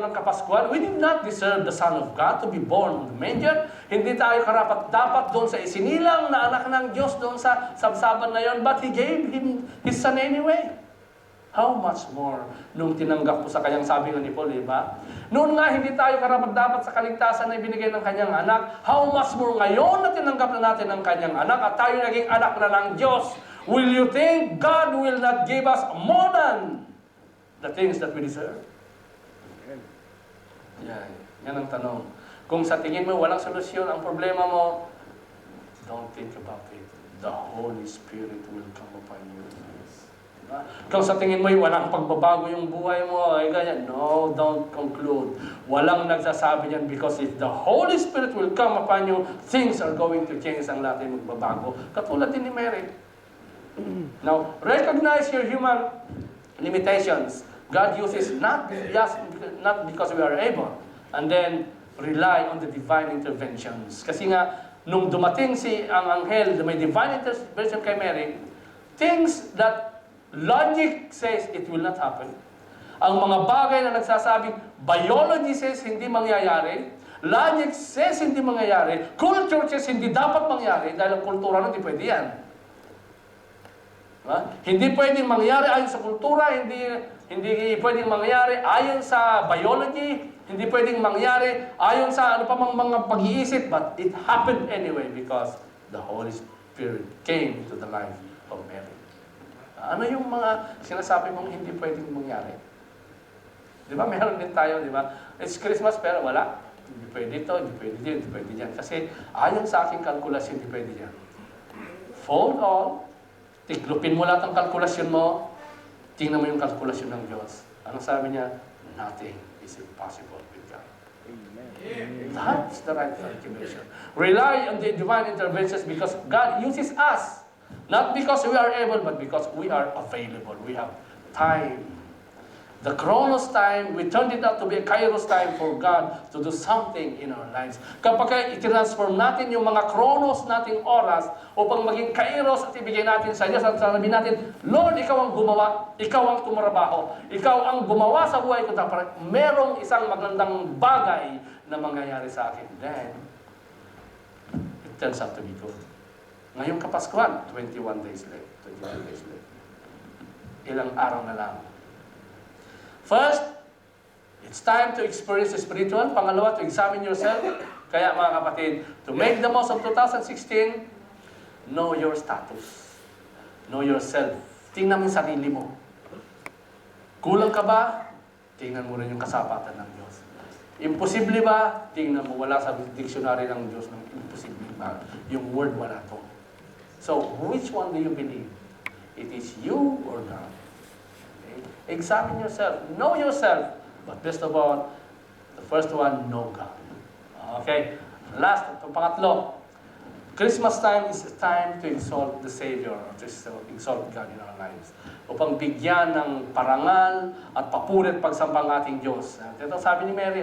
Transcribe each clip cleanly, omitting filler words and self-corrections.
ng Kapaskuhan. We did not deserve the Son of God to be born in the manger. Hindi tayo karapat-dapat doon sa isinilang na anak ng Diyos doon sa sabsaban na yon. But He gave Him His Son anyway. How much more nung tinanggap ko sa kanyang sabi nga ni Paul, di ba? Noon nga hindi tayo karapat-dapat sa kaligtasan na ibinigay ng kanyang anak. How much more ngayon na tinanggap na natin ang kanyang anak at tayo naging anak na ng Diyos. Will you think God will not give us more than the things that we deserve? Yan ang tanong. Kung sa tingin mo walang solusyon ang problema mo, don't think about it. The Holy Spirit will come upon you. Kung sa tingin mo walang pagbabago yung buhay mo, ay ganyan. No, don't conclude. Walang nagsasabi yan because if the Holy Spirit will come upon you, things are going to change, ang lahat ay magbabago. Katulad din ni Mary. Now, recognize your human limitations. God uses not because we are able, and then rely on the divine interventions. Kasi nga, nung dumating ang anghel, may divine intervention kay Mary, things that logic says it will not happen. Ang mga bagay na nagsasabing biology says hindi mangyayari, logic says hindi mangyayari, culture says hindi dapat mangyari, dahil ang kultura hindi pwede yan. Hindi pwedeng mangyari ayon sa kultura, hindi pwedeng mangyari ayon sa biology, hindi pwedeng mangyari ayon sa ano pa mga pag-iisip, but it happened anyway because the Holy Spirit came to the life of Mary. Ano yung mga sinasabi mong hindi pwedeng mangyari? Di ba? Meron din tayo, di ba? It's Christmas pero wala. Hindi pwede ito, hindi pwede dyan, hindi pwede dyan. Kasi ayon sa aking kalkulasyon, hindi pwede dyan. Fold all, tiklupin mo lahat ng kalkulasyon mo, tingnan mo yung kalkulasyon ng Diyos. Ano sabi niya? Nothing is impossible with God. Amen. That's the right calculation. Rely on the divine interventions because God uses us. Not because we are able, but because we are available. We have time. The Chronos time, we turned it out to be a Kairos time for God to do something in our lives. Kapag i-transform natin yung mga Chronos nating oras upang maging Kairos at ibigay natin sa Diyos at sabihin natin, Lord, Ikaw ang gumawa, Ikaw ang tumarabaho, Ikaw ang gumawa sa buhay ko, para merong isang magandang bagay na mangyayari sa akin. Then, it turns out to be good. Ngayong Kapaskuhan, 21 days late. 21 days late. Ilang araw na lang. First, it's time to experience the spiritual. Pangalawa, to examine yourself. Kaya mga kapatid, to make the most of 2016, know your status. Know yourself. Tingnan mo yung sarili mo. Kulang ka ba? Tingnan mo rin yung kasapatan ng Diyos. Imposible ba? Tingnan mo, wala sa dictionary ng Diyos ng imposible ba? Yung word wala to. So, which one do you believe? It is you or God? Okay? Examine yourself. Know yourself. But best of all, the first one, know God. Okay? Last, pangatlo, Christmas time is a time to exalt the Savior, to exalt God in our lives. Upang bigyan ng parangal at papurit pagsambang ating Diyos. Ito sabi ni Mary,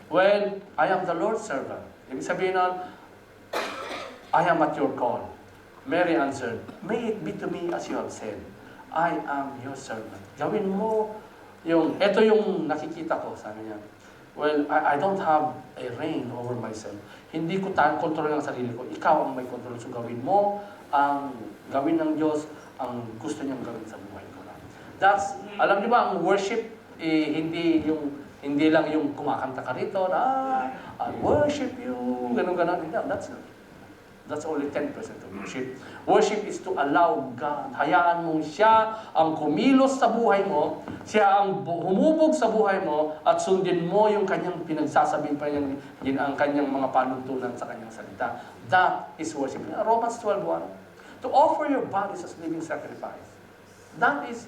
well, I am the Lord's servant. Ibig sabihin nun, I am at your call. Mary answered, may it be to me as you have said. I am your servant. Gawin mo ito yung nakikita ko, sabi niya. Well, I don't have a reign over myself. Hindi ko kontrol ng sarili ko. Ikaw ang may kontrol. So gawin mo ang gawin ng Diyos ang gusto niyang gawin sa buhay ko. Alam niyo ba, ang worship, hindi lang yung kumakanta ka rito, I worship you, ganun-ganun. That's only 10% of worship. Worship is to allow God. Hayaan mong siya ang kumilos sa buhay mo, siya ang humubog sa buhay mo, at sundin mo yung kanyang pinagsasabihin pa ang kanyang mga panuntunan sa kanyang salita. That is worship. Romans 12:1. To offer your bodies as living sacrifice. That is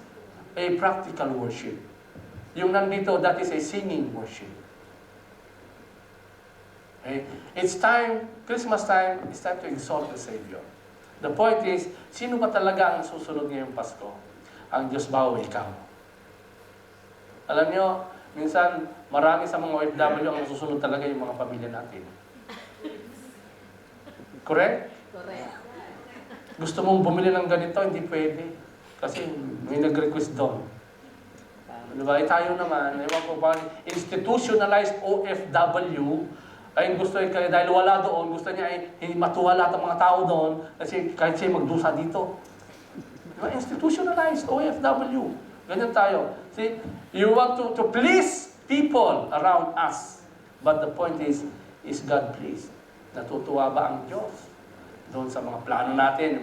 a practical worship. Yung nandito, that is a singing worship. Okay? It's time, Christmas time, it's time to exalt the Savior. The point is, sino ba talaga ang susunod ngayong Pasko? Ang Diyos ba o ikaw? Alam nyo, minsan, marami sa mga OFW ang susunod talaga yung mga pamilya natin. Correct? Correct. Gusto mong bumili ng ganito, hindi pwede. Kasi may nag-request doon. Di ba? Tayo naman, ewan ko ba, institutionalized OFW, ay gusto kaya dahil wala doon, gusto niya ay hindi matuwa lahat ng mga tao doon kasi kahit siya magdusa dito. Diba? Institutionalized OFW. Ganyan tayo. See, you want to please people around us. But the point is God pleased? Natutuwa ba ang Diyos doon sa mga plano natin,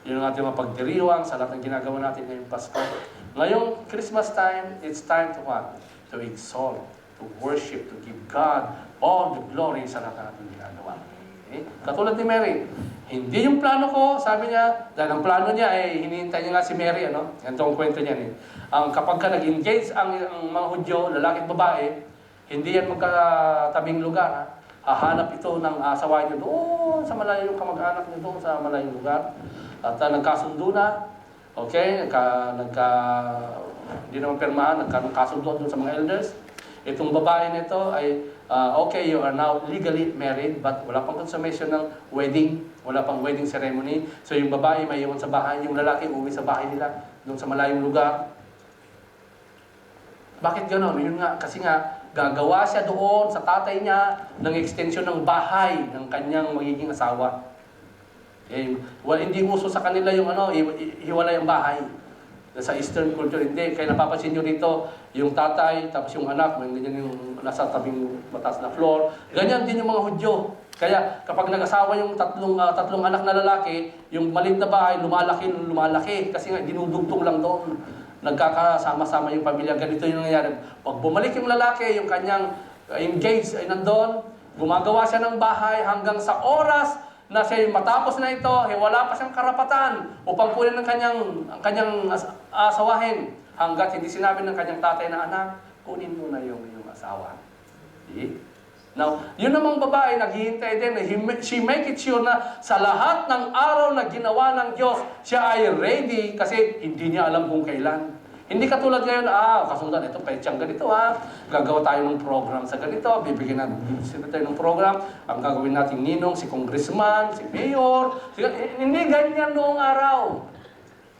yung ating mga pagdiriwang, sa lahat ng ginagawa natin ngayong Pasko? Ngayong Christmas time, it's time to what? To exalt, to worship, to give God all the glory sa lahat ng ginagawa. Okay? Katulad ni Mary, hindi yung plano ko, sabi niya, dahil ang plano niya ay hinihintay niya nga si Mary, ano? Yan ang kwento niya. Kapag ka nag-engage ang mga Hudyo, lalaki at babae, hindi yan magkatabing lugar. Ha? Hahanap ito ng asawa niyo doon sa malayong kamag-anak niyo doon sa malayong lugar. At nagkasundo na. Okay? Hindi naman permahan, nagkasundo doon sa mga elders. Itong babae nito ay, okay, you are now legally married, but wala pang consummation ng wedding, wala pang wedding ceremony. So yung babae may iwan sa bahay, yung lalaki uwi sa bahay nila, doon sa malayong lugar. Bakit gano'n? Yun nga, kasi nga, gagawa siya doon sa tatay niya ng extension ng bahay ng kanyang magiging asawa. Hindi uso sa kanila yung hiwalay ang bahay. Sa Eastern culture, hindi. Kaya napapansin nyo rito, yung tatay, tapos yung anak, may ganyan yung nasa tabing mataas na floor. Ganyan din yung mga Hudyo. Kaya kapag nag-asawa yung tatlong anak na lalaki, yung maliit na bahay, lumalaki. Kasi nga, dinudugtong lang doon. Nagkakasama-sama yung pamilya. Ganito yung nangyayari. Pag bumalik yung lalaki, yung kanyang engaged ay nandun, gumagawa siya ng bahay hanggang sa oras na siya matapos na ito, wala pa siyang karapatan upang kunin ng kanyang asawahin. Hanggat hindi sinabi ng kanyang tatay na anak, kunin mo na yung asawa. Now, yun namang babae, naghihintay din. She make it sure na sa lahat ng araw na ginawa ng Diyos, siya ay ready kasi hindi niya alam kung kailan. Hindi katulad ngayon, kasundan, ito, petsang ganito gagawa tayo ng program sa ganito, bibigyan natin tayo ng program, ang gagawin natin ninong, si congressman, si mayor, hindi ganyan noong araw.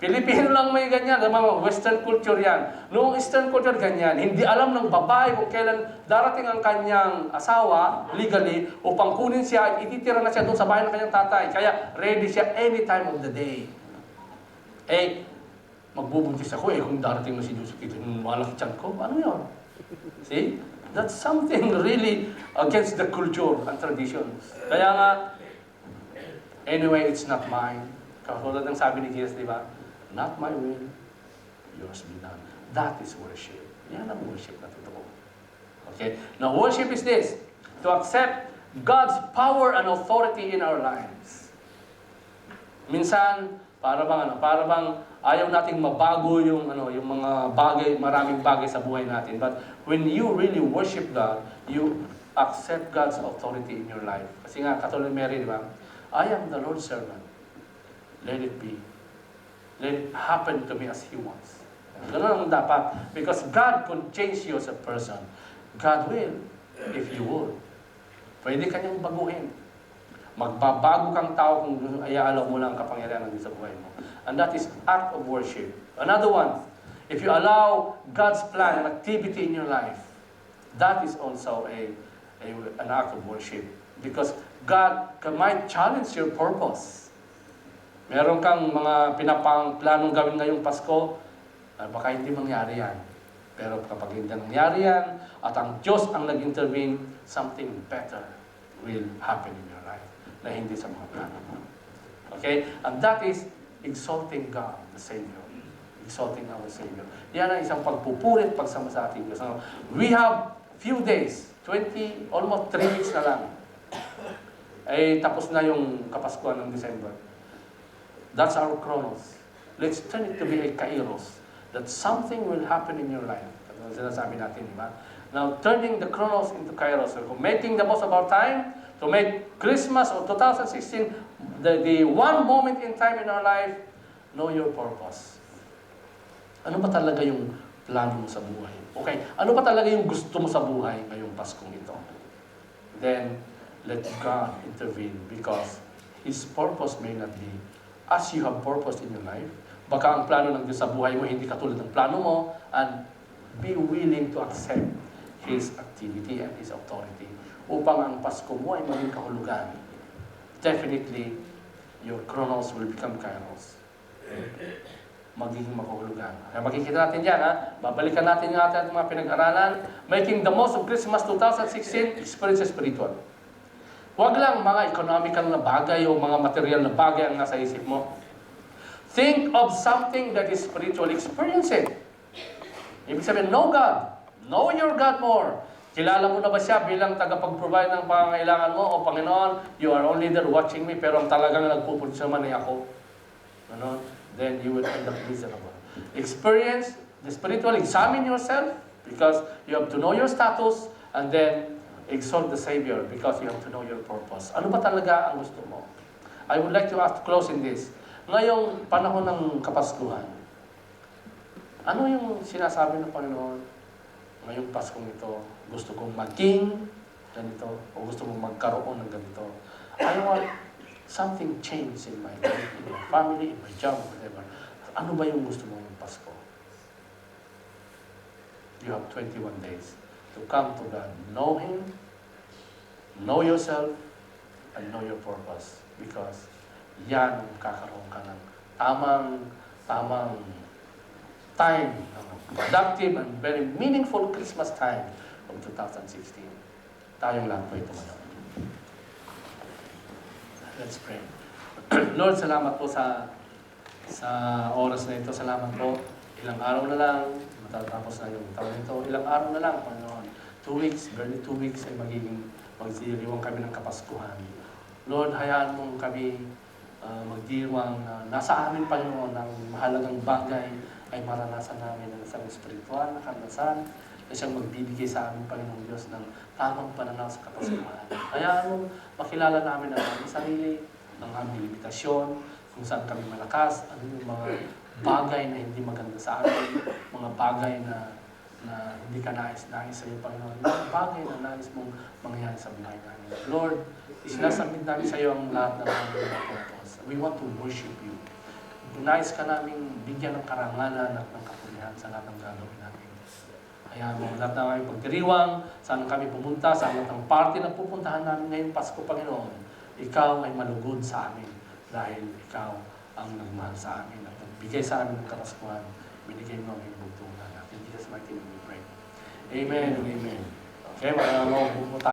Pilipino lang may ganyan, mga Western culture yan. Noong Eastern culture, ganyan. Hindi alam ng babae kung kailan darating ang kanyang asawa, legally, upang kunin siya, ititira na siya doon sa bahay ng kanyang tatay. Kaya ready siya any time of the day. Magbubuntis ako kung darating na si Joseph ito, malaki tiyan ko, ano yun? See? That's something really against the culture and traditions. Kaya nga, anyway, it's not mine. Katulad ng sabi ni Jesus, di ba? Not my will, yours be done. That is worship. Yan ang worship na totoo. Okay? Now, worship is this, to accept God's power and authority in our lives. Minsan, para bang ayaw nating mabago yung mga bagay, maraming bagay sa buhay natin. But when you really worship God, you accept God's authority in your life. Kasi nga, katulad ni Mary, di ba? I am the Lord's servant. Let it be. Let it happen to me as He wants. Ganun ang dapat. Because God can change you as a person. God will, if you would. Pwede kanyang baguhin. Magbabago kang tao kung ayaalaw mo lang ang kapangyarihan ng Diyos sa buhay mo. And that is act of worship. Another one, if you allow God's plan and activity in your life, that is also an act of worship. Because God might challenge your purpose. Meron kang mga planong gawin ngayong Pasko, baka hindi mangyari yan. Pero kapag hindi nangyari yan, at ang Diyos ang nag-intervene, something better will happen in your life na hindi sa mga plano mo. Okay? And that is exalting God, the Savior. Exalting our Savior. Yan ang isang pagpupulit pagsama sa ating Diyos. We have few days, almost 3 weeks na lang. Tapos na yung Kapaskuhan ng December. That's our chronos. Let's turn it to be a kairos. That something will happen in your life. Ano sinasabi natin, di ba? Now, turning the chronos into kairos. So, making the most of our time to make Christmas of 2016 the one moment in time in our life, know your purpose. Ano ba talaga yung plano mo sa buhay? Okay, ano ba talaga yung gusto mo sa buhay ngayong Paskong ito? Then, let God intervene because His purpose may not be as you have purpose in your life. Baka ang plano ng Diyos sa buhay mo hindi katulad ng plano mo, and be willing to accept His activity and His authority upang ang Pasko mo ay maging kahulugan. Definitely, your chronos will become kairos. Magiging makahulugan. Kaya makikita natin yan, ha? Babalikan natin yung ating mga pinag-aralan. Making the most of Christmas 2016, experience spiritual. Huwag lang mga economical na bagay o mga material na bagay ang nasa isip mo. Think of something that is spiritual. Experience it. Ibig sabihin, know God. Know your God more. Kilala mo na ba siya bilang tagapag-provide ng pangangailangan mo? O Panginoon, you are only there watching me, pero ang talagang nagpupunta naman ay ako. Ano? Then you will end up miserable. Experience the spiritual, examine yourself, because you have to know your status, and then exalt the Savior, because you have to know your purpose. Ano ba talaga ang gusto mo? I would like to ask to close in this. Ngayong panahon ng Kapaskuhan, ano yung sinasabi ng Panginoon? Ngayong Paskong ito, gusto kong maging ganito, o gusto mong magkaroon ng ganito. I want something change in my life, in my family, in my job, whatever. Ano ba yung gusto mo yung Pasko? You have 21 days to come to God. Know Him, know yourself, and know your purpose. Because yan ang kakaroon ka ng tamang time, productive and very meaningful Christmas time of 2016. Tayong lahat po ito ngayon. Let's pray. Lord, salamat po sa oras na ito. Salamat po. Ilang araw na lang, matatapos na yung taon nito. Ilang araw na lang, Panginoon. 2 weeks, barely 2 weeks ay magdiriwang kami ng Kapaskuhan. Lord, hayaan mong kami magdiriwang na nasa amin, Panginoon, ng mahalagang bagay ay maranasan namin ng isang spiritual na karanasan na siyang magbibigay sa amin, Panginoong Diyos, ng tamang pananaw sa Kapaskuhan. Hayaan mong makilala namin ang aming sarili, ang aming limitasyon, kung saan kami malakas, ano yung mga bagay na hindi maganda sa atin, mga bagay na hindi ka nais-nais sa iyo, Panginoon, mga bagay na nais mong mangyayari sa buhay namin. Lord, isinasabit namin sa iyo ang lahat ng aming mga purpose. We want to worship you. Nais ka namin bigyan ng karangalan at ng kapulihan sa lahat ng gagawin namin. Kaya mo, lahat ng aming pagdiriwang, saan kami pumunta, sa lahat ng party na pupuntahan namin ngayong Pasko, Panginoon, ikaw ay malugod sa amin dahil ikaw ang nagmahal sa amin at nagbigay sa amin ng Kapaskuhan, binigay mo ang iyong bugtungan. In Jesus' mighty name we pray. Amen and amen. Okay, mga